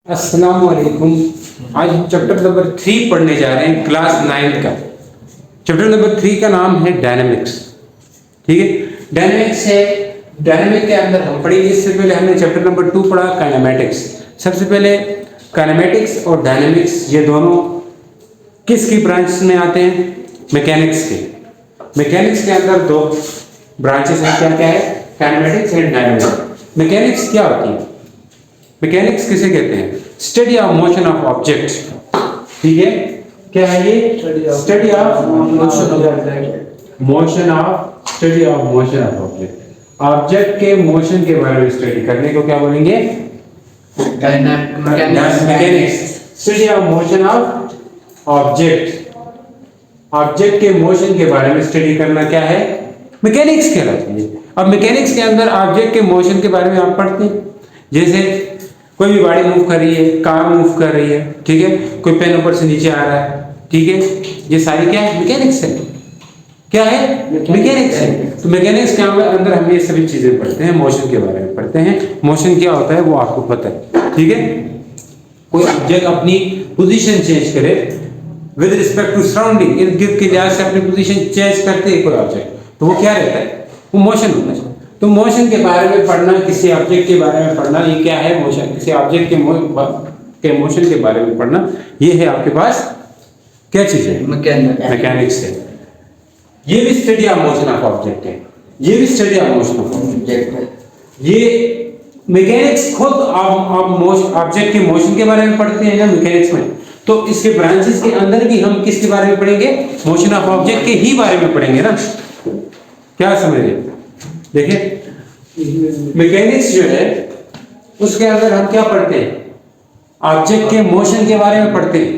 अस्सलाम वालेकुम। आज हम चैप्टर नंबर 3 पढ़ने जा रहे हैं, क्लास 9 का। चैप्टर नंबर 3 का नाम है डायनेमिक्स। ठीक है, डायनेमिक्स है। डायनेमिक के अंदर हम पढ़ेंगे, इससे पहले हमने चैप्टर नंबर 2 पढ़ा काइनेमेटिक्स। सबसे पहले काइनेमेटिक्स और डायनेमिक्स ये दोनों किसकी ब्रांच में आते हैं? मैकेनिक्स के। मैकेनिक्स के अंदर दो ब्रांचेस हैं, क्या क्या है? Kinematics and dynamics. मैकेनिक्स क्या होती है? मैकेनिक्स किसे कहते हैं? Study of motion of object. ठीक है, क्या है ये? Study of motion of object. Object के मोशन के बारे में स्टडी करने को क्या बोलेंगे? Mechanics. Study of motion of object. Object के मोशन के बारे में स्टडी करना क्या है? मैकेनिक्स कहलाती है। अब मैकेनिक्स के अंदर ऑब्जेक्ट के मोशन के बारे में आप पढ़ते हैं, जैसे कोई भी गाड़ी मूव कर रही है, कार मूव कर रही है, ठीक है, कोई पेन ऊपर से नीचे आ रहा है, ठीक है, ये सारी क्या है? मैकेनिक्स है। क्या है? मैकेनिक्स है। तो मैकेनिक्स के अंदर हम ये सभी चीजें पढ़ते हैं, मोशन के बारे में पढ़ते हैं। मोशन क्या होता है वो आपको पता है, ठीक है। कोई ऑब्जेक्ट अपनी पोजीशन चेंज करे विद रिस्पेक्ट टू सराउंडिंग, इर्द गिर्द के लिहाज से अपनी पोजीशन चेंज करते हैं कोई ऑब्जेक्ट, तो वो क्या रहता है? वो मोशन होता है। तो मोशन के बारे में पढ़ना, किसी ऑब्जेक्ट के बारे में पढ़ना, ये क्या है? मोशन। किसी ऑब्जेक्ट के मोशन के बारे में पढ़ना, ये है आपके पास क्या चीज है? मैकेनिक्स है। ये भी study of motion of object है। ये भी study of motion of object है। ये मैकेनिक्स खुद ऑब्जेक्ट के मोशन के बारे में पढ़ते हैं ना मैकेनिक्स में। तो इसके ब्रांचेस के अंदर भी हम किसके बारे में पढ़ेंगे? मोशन ऑफ ऑब्जेक्ट के ही बारे में पढ़ेंगे ना। क्या समझ रहे? देखिए, मैकेनिक्स जो है उसके अंदर हम क्या पढ़ते हैं? ऑब्जेक्ट के मोशन के बारे में पढ़ते हैं।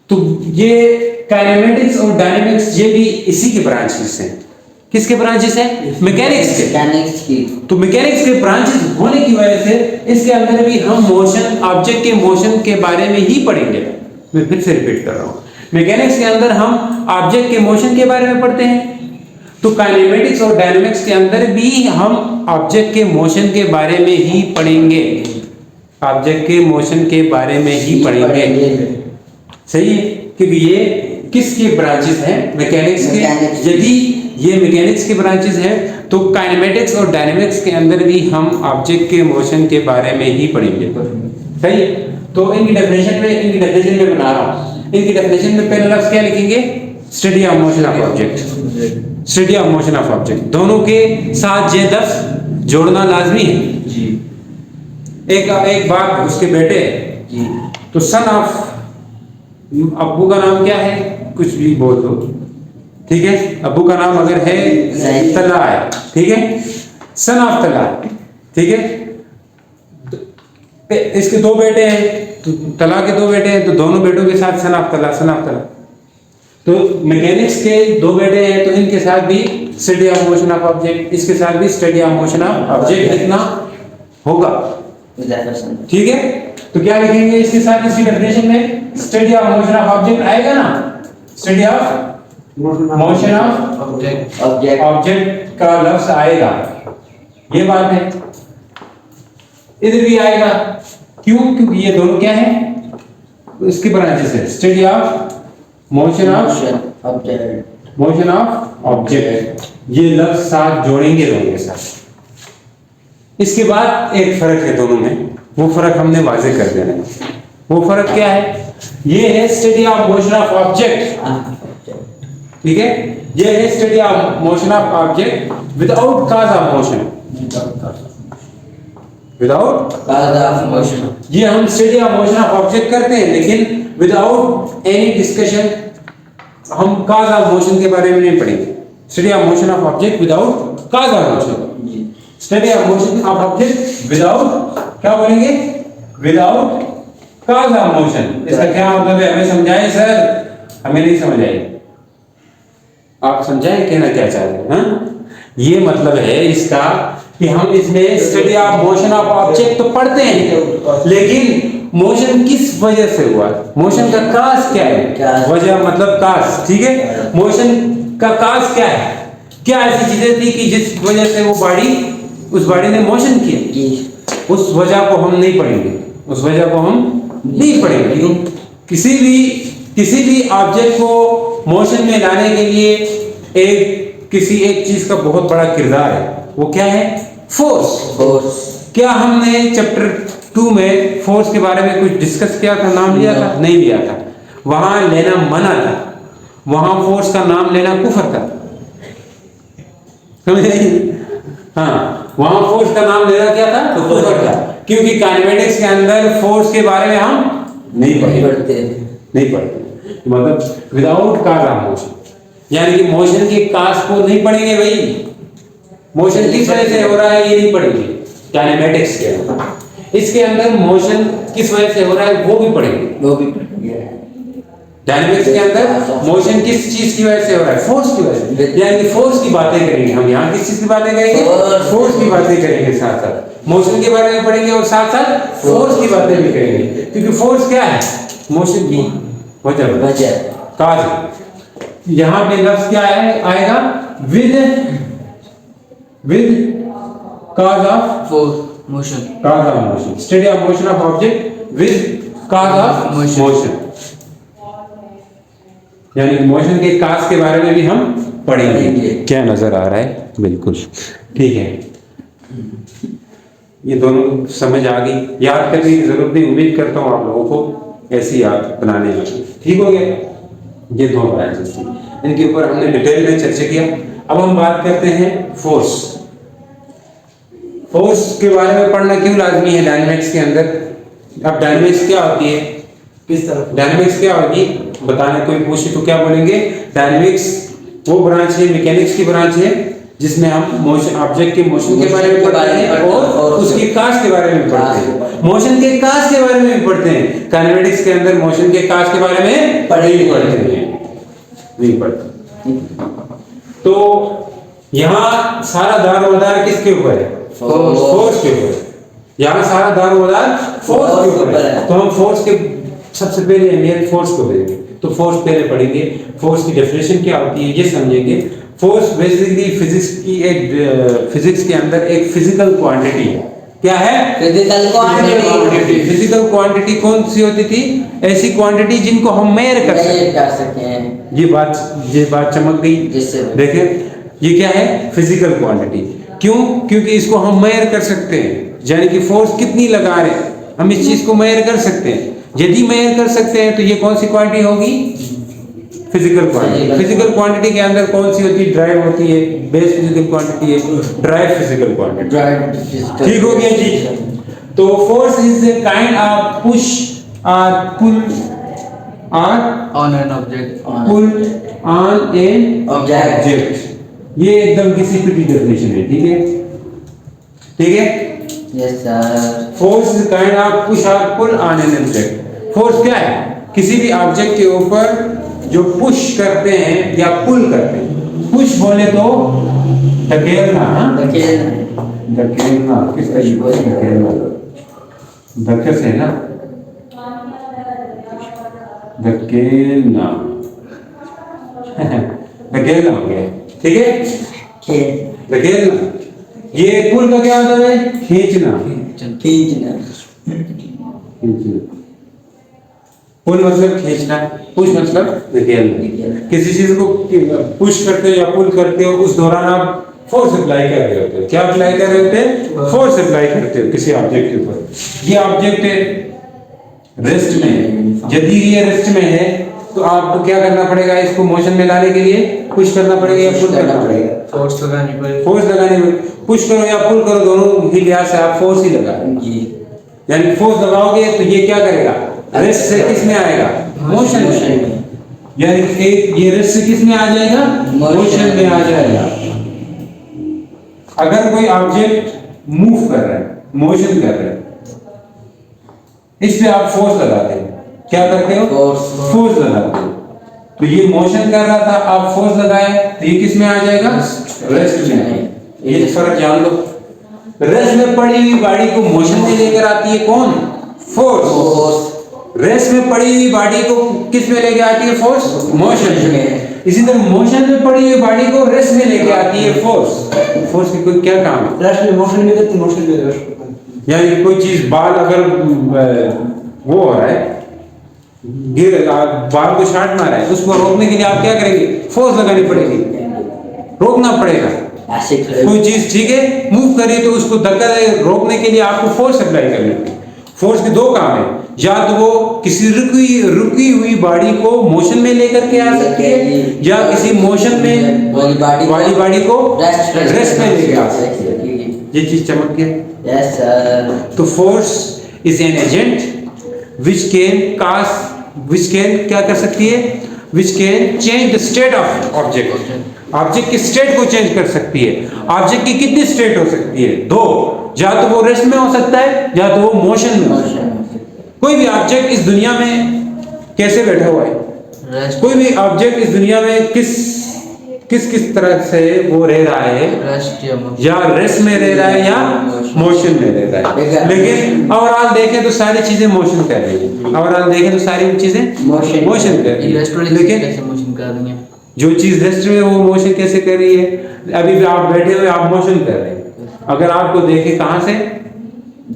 तो ये काइनेमेटिक्स और डायनेमिक्स ये भी इसी के ब्रांचेस हैं। किसके ब्रांचेस हैं? मैकेनिक्स के। तो मैकेनिक्स के ब्रांचेस होने की वजह से इसके अंदर भी हम मोशन, ऑब्जेक्ट के मोशन के बारे में ही पढ़ेंगे। मैं फिर से रिपीट कर रहा हूँ, मैकेनिक्स के अंदर हम ऑब्जेक्ट के मोशन के बारे में पढ़ते हैं, तो काइनेमेटिक्स और डायनेमिक्स के अंदर भी हम ऑब्जेक्ट के मोशन के बारे में ही पढ़ेंगे। ऑब्जेक्ट के मोशन के बारे में ही पढ़ेंगे, सही है, क्योंकि ये किसके ब्रांचेस हैं? मैकेनिक्स के। यदि ये मैकेनिक्स के ब्रांचेस हैं तो काइनेमेटिक्स और डायनेमिक्स के अंदर भी हम ऑब्जेक्ट के मोशन के बारे में ही पढ़ेंगे, सही है। तो इनकी डेफिनेशन में बना रहा हूँ। इनकी डेफिनेशन में पहला लफ्ज क्या लिखेंगे? Study of motion of object. Study of motion of object, दोनों के साथ ये लफ्ज जोड़ना लाजमी है जी। एक बाप उसके बेटे जी, तो सन ऑफ, अब्बू का नाम क्या है? कुछ भी बोल दो, ठीक है। अब्बू का नाम अगर है तला है, ठीक है, सन ऑफ तला, ठीक है। तो इसके दो बेटे हैं, तो तला के दो बेटे हैं, तो दोनों बेटों के साथ सन ऑफ तला। तो मैकेनिक्स के दो बेटे हैं, तो इनके साथ भी study of motion of object, इसके साथ भी study of motion of object कितना होगा, ठीक है। तो क्या लिखेंगे इसके साथ? इसकी डेफिनेशन में study of motion of object आएगा ना। Study of motion of object का लफ्ज आएगा, ये बात है। इधर भी आएगा, क्यों? क्योंकि ये दोनों क्या है? इसकी ब्रांचेस है। Study of motion of object, ये लफ्ज साथ जोड़ेंगे दोनों के साथ। इसके बाद एक फर्क है दोनों में, वो फर्क हमने वाज़ेह कर देना है। वो फर्क क्या है? ये है study of motion of object, ठीक है। ये है study of motion of object without cause of motion. Without cause of motion, ये हम study of motion of object करते हैं, लेकिन विदाउट एनी डिस्कशन हम काज ऑफ मोशन के बारे में नहीं पढ़ेंगे। Study of motion of object without cause of motion. Study of motion of object without, क्या बोलेंगे? Without cause of motion. इसका क्या मतलब है? हमें समझाएं सर, हमें नहीं समझ आई, आप समझाएं कहना क्या चाह रहे हैं? हाँ, ये मतलब है इसका कि हम इसमें study of motion of object तो पढ़ते हैं, लेकिन मोशन किस वजह से हुआ, मोशन का काज क्या है? वजह मतलब काज, ठीक है। मोशन का काज क्या है? क्या ऐसी चीजें थी कि जिस वजह से वो बॉडी, उस बॉडी ने मोशन किया? उस वजह को हम नहीं पढ़ेंगे, उस वजह को हम नहीं पढ़ेंगे। किसी भी ऑब्जेक्ट को मोशन में लाने के लिए किसी एक चीज का बहुत बड़ा किरदार है, वो क्या है? फोर्स। क्या हमने चैप्टर 2 में फोर्स के बारे में कुछ डिस्कस किया था, नाम लिया था? नहीं लिया था। वहां लेना मना था, वहां फोर्स का नाम लेना कुफर था, समझ रहे? हाँ, वहां फोर्स का नाम लेना क्या था? कुफर था, क्योंकि काइनेमेटिक्स के अंदर फोर्स के बारे में हम नहीं पढ़ते। मतलब विदाउट काज ऑफ मोशन, यानी कि मोशन के काज को नहीं पढ़ेंगे भाई। मोशन किस वजह से हो रहा है ये नहीं पढ़ेंगे काइनेमेटिक्स के अंदर। इसके अंदर मोशन किस वजह से हो रहा है वो भी पढ़ेंगे। डायनेमिक्स के अंदर मोशन किस चीज की वजह से हो रहा है? फोर्स की वजह से। यानी कि फोर्स की बातें करेंगे हम यहाँ। किस चीज की बातें करेंगे? फोर्स की बातें करेंगे। साथ साथ मोशन के बारे में पढ़ेंगे और साथ साथ फोर्स की बातें भी करेंगे, क्योंकि फोर्स क्या है? मोशन की वजह काज। यहाँ पे लफ्ज क्या है आएगा? With cause of motion. Cause of motion, study of motion of object with cause of motion. यानी मोशन के काज के बारे में भी हम पढ़ेंगे। क्या नजर आ रहा है? बिल्कुल ठीक है। ये दोनों समझ आ गई। याद करने की जरूरत नहीं, उम्मीद करता हूँ आप लोगों को ऐसी याद बनाने में ठीक हो गया। ये दो ब्रांचेस थी, इनके ऊपर हमने डिटेल में चर्चा किया। अब हम बात करते हैं फोर्स। फोर्स के बारे में पढ़ना क्यों लाजमी है डायनेमिक्स के अंदर? अब डायनेमिक्स क्या होती है? किस तरह डायनेमिक्स क्या होगी बताने कोई पूछे तो क्या बोलेंगे? डायनेमिक्स वो ब्रांच है, मैकेनिक्स की ब्रांच है, जिसमें हम मोशन ऑब्जेक्ट के मोशन के बारे में पढ़ते हैं और उसकी काज के बारे में पढ़ते हैं। मोशन के काज के बारे में भी पढ़ते हैं। काइनेमेटिक्स के अंदर मोशन के काज के बारे में नहीं पढ़ते। तो यहाँ सारा दारोमदार किसके ऊपर है? फोर्स के ऊपर। यहाँ सारा दारोमदार फोर्स के ऊपर है। तो हम फोर्स के सबसे पहले अहमियत फोर्स को देंगे। तो फोर्स पहले पढ़ेंगे, फोर्स की डेफिनेशन क्या होती है ये समझेंगे। फोर्स बेसिकली फिजिक्स के अंदर एक फिजिकल क्वांटिटी है। क्या है? Physical quantity. फिजिकल क्वांटिटी कौन सी होती थी? ऐसी क्वांटिटी जिनको हम मेजर कर सकते हैं। ये बात चमक गई। देखें ये क्या है? Physical quantity. क्यों? क्योंकि इसको हम मेजर कर सकते हैं, यानी कि फोर्स कितनी लगा रहे हैं हम इस चीज को मेजर कर सकते हैं। यदि मेजर कर सकते हैं तो ये कौन सी क्वांटिटी होगी? Physical quantity. फिजिकल क्वांटिटी के अंदर कौन सी होती है? ड्राइव होती है। बेस फिजिकल क्वांटिटी है, ड्राइव फिजिकल क्वांटिटी। ठीक हो गया जी। तो force is a kind of push और pull on an object, pull on an object. ये एकदम किसी की डेफिनेशन है। ठीक है, ठीक है। Yes sir. Force is kind of push और pull on an object. Force क्या है? किसी भी ऑब्जेक्ट के ऊपर जो पुश करते हैं या पुल करते हैं। पुश बोले तो धकेलना, धकेलना किस तरीके से धकेलना? धक्के से ना, धकेलना धकेलना हो गया। ठीक है, धकेलना। ये पुल का क्या मतलब है? खींचना। पुल मतलब खींचना, पुश मतलब धकेलना। किसी चीज को पुश करते हो या पुल करते हो उस दौरान आप फोर्स अप्लाई कर रहे होते हो। क्या अप्लाई कर रहे होते हैं? फोर्स अप्लाई करते हो किसी ऑब्जेक्ट के ऊपर। ये ऑब्जेक्ट रेस्ट में है। यदि ये रेस्ट में है तो आपको क्या करना पड़ेगा? इसको मोशन में लाने के लिए पुश करना पड़ेगा या पुल करना पड़ेगा? फोर्स लगानी पड़ेगी। फोर्स लगानी पड़ेगी। पुश करो या पुल करो, दोनों ही लिहाज से आप फोर्स ही लगाओगे। यानी फोर्स लगाओगे तो ये क्या करेगा? रेस्ट से किस में आएगा? मोशन में। यानी एक ये रेस्ट से किस में आ जाएगा? मोशन में आ जाएगा। अगर कोई ऑब्जेक्ट मूव कर रहा है, मोशन कर रहा है, इस पे आप फोर्स लगाते हैं। क्या करते हो? फोर्स लगाते हो। तो ये मोशन कर रहा था, आप फोर्स लगाए तो ये किस में आ जाएगा? रेस्ट में। ये फर्क जान लो। रेस्ट में पड़ी हुई बॉडी को मोशन में लेकर आती है कौन? फोर्स। रेस्ट में पड़ी हुई बॉडी को किस में लेके आती है? फोर्स। मोशन में। इसी तरह मोशन में पड़ी हुई बॉडी को रेस्ट में लेके आती है फोर्स। फोर्स की कोई क्या काम है? रेस्ट में मोशन में करती, मोशन में रेस्ट। यानी कोई चीज बाल अगर वो हो रहा है, बाल को शार्ट मारा है, उसको रोकने के लिए आप क्या करेंगे? फोर्स लगानी पड़ेगी, रोकना पड़ेगा। ऐसे खड़े कोई चीज ठीक है मूव करी तो उसको धक्का रोकने के लिए आपको फोर्स अप्लाई करनी पड़ेगी। फोर्स के दो काम है, या तो वो किसी रुकी हुई बॉडी को मोशन में लेकर के आ सकती है, या किसी मोशन में वाली बॉडी को रेस्ट में लेके आ सकती है। ये चीज चमक गया। Yes sir. तो force is an agent which can क्या कर सकती है? Which can change the state of object. Object की स्टेट को चेंज कर सकती है। ऑब्जेक्ट की कितनी स्टेट हो सकती है? दो, या तो वो रेस्ट में हो सकता है या तो वो मोशन में हो सकता है। कोई भी ऑब्जेक्ट इस दुनिया में कैसे बैठा हुआ है? कोई भी ऑब्जेक्ट इस दुनिया में किस तरह से वो रह रहा है? या रेस्ट में रह रहा है या मोशन में रह रहा है। लेकिन ओवरऑल देखें तो सारी चीजें मोशन कर रही है। ओवरऑल देखें तो सारी चीजें मोशन कर रही है। लेकिन जो चीज रेस्ट में वो मोशन कैसे कर रही है? अभी भी आप बैठे हुए आप मोशन कर रहे हैं। अगर आपको देखें कहां से?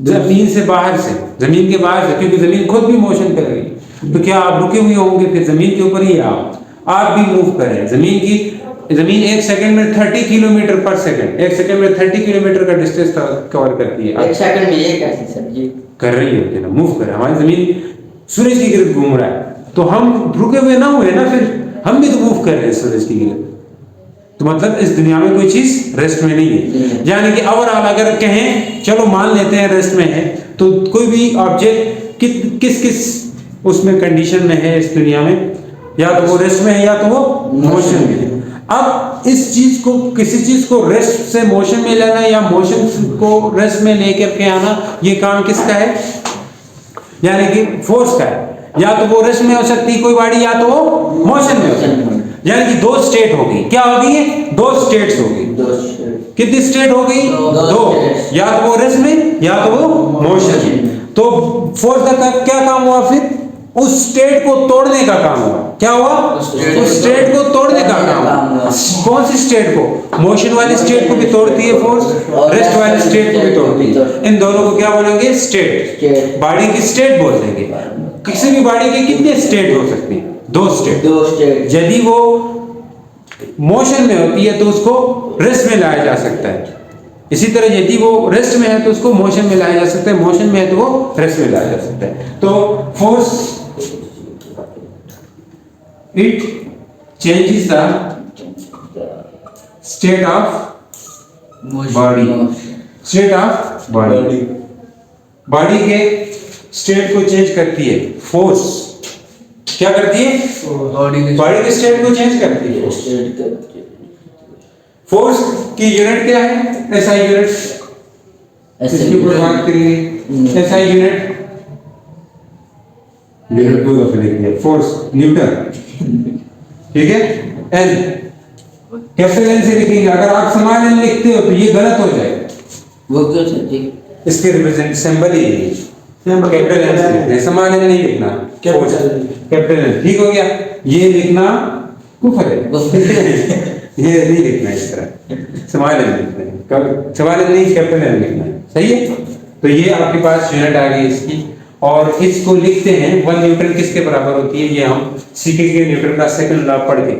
जमीन से बाहर से, जमीन के बाहर से, क्योंकि जमीन खुद भी मोशन कर रही है। तो क्या आप रुके हुए होंगे फिर जमीन के ऊपर ही? आप भी मूव कर रहे हैं। जमीन 1 सेकंड में 30 किलोमीटर पर सेकंड, 1 सेकंड में 30 किलोमीटर का डिस्टेंस कवर करती है। 1 सेकंड में ये कैसे सब्जी कर रही होती है ना, मूव कर रहा है। हमारी जमीन सूरज की गिरफ्त घूम रहा है, तो हम रुके हुए ना हुए ना, फिर हम भी तो मूव कर रहे हैं सूरज की गिरफ्त। तो मतलब इस दुनिया में कोई चीज रेस्ट में नहीं है। यानी कि ओवरऑल अगर कहें, चलो मान लेते हैं रेस्ट में है, तो कोई भी ऑब्जेक्ट किस उसमें कंडीशन में है इस दुनिया में? या तो वो रेस्ट में है या तो वो मोशन में है। अब इस चीज को, किसी चीज को रेस्ट से मोशन में लाना या मोशन को रेस्ट में लेकर के आना, ये काम किसका है? यानी कि फोर्स का है। या तो वो रेस्ट में हो सकती है कोई बॉडी, या तो वो मोशन में हो सकती है। यानी कि दो स्टेट होगी। क्या होगी ये? दो स्टेट्स होगी। कितनी स्टेट हो गई? दो। या तो वो रेस्ट में या तो वो मोशन में। तो फोर्स का क्या काम हुआ फिर? उस स्टेट को तोड़ने का काम हुआ। क्या हुआ? उस स्टेट को तोड़ने का काम हुआ। कौन सी स्टेट को? मोशन वाली स्टेट को भी तोड़ती है फोर्स, रेस्ट वाली स्टेट को भी तोड़ती है। इन दोनों को क्या बोलेंगे? स्टेट। बॉडी की स्टेट बोल देंगे। किसी भी बॉडी की कितनी स्टेट हो सकती है? दो स्टेट। यदि वो मोशन में होती है तो उसको रेस्ट में लाया जा सकता है। इसी तरह यदि वो रेस्ट में है तो उसको मोशन में लाया जा सकता है, मोशन में है तो वो रेस्ट में लाया जा सकता है। तो force it changes the state of body. State of body, body के स्टेट को चेंज करती है फोर्स। क्या करती है? बॉडी के स्टेट को चेंज करती है। फोर्स की यूनिट क्या है? SI unit. इसके ऊपर बात करेंगे। एसआई यूनिट दो दफे लिख दिया। फोर्स न्यूटन, ठीक है। एन कैपिटल एन से लिखेंगे। अगर आप स्मॉल एन लिखते हो तो ये गलत हो जाएगा। वो क्यों सर जी? इसके रिप्रेजेंट सिंबल ही कैपिटल एन से लिखना है, स्मॉल एन नहीं लिखना। कैपिटल एन ठीक हो गया। ये लिखना कुफर है। ये नहीं लिखना इस तरह, स्मॉल एन लिखना है। स्मॉल एन नहीं, कैपिटल एन लिखना है। सही है। तो ये आपके पास यूनिट आ गई इसकी, और इसको लिखते हैं 1 न्यूटन किसके बराबर होती है? ये हम सीखेंगे न्यूटन का सेकंड लॉ पढ़ के।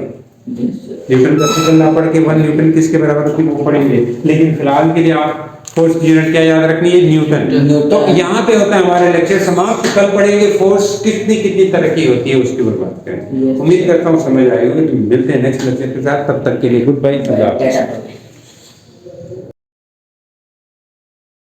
न्यूटन का सेकंड लॉ पढ़ के 1 न्यूटन किसके बराबर होती है वो पढ़ेंगे। लेकिन फिलहाल के लिए आप फोर्स की यूनिट क्या याद रखनी है? न्यूटन। तो यहाँ पे होता है हमारे लेक्चर समाप्त। कल पढ़ेंगे फोर्स कितनी तरक्की होती है उसके ऊपर बात करेंगे। उम्मीद करता हूँ समझ आएगी। मिलते हैं नेक्स्ट लेक्चर के साथ, तब तक के लिए गुड बाय।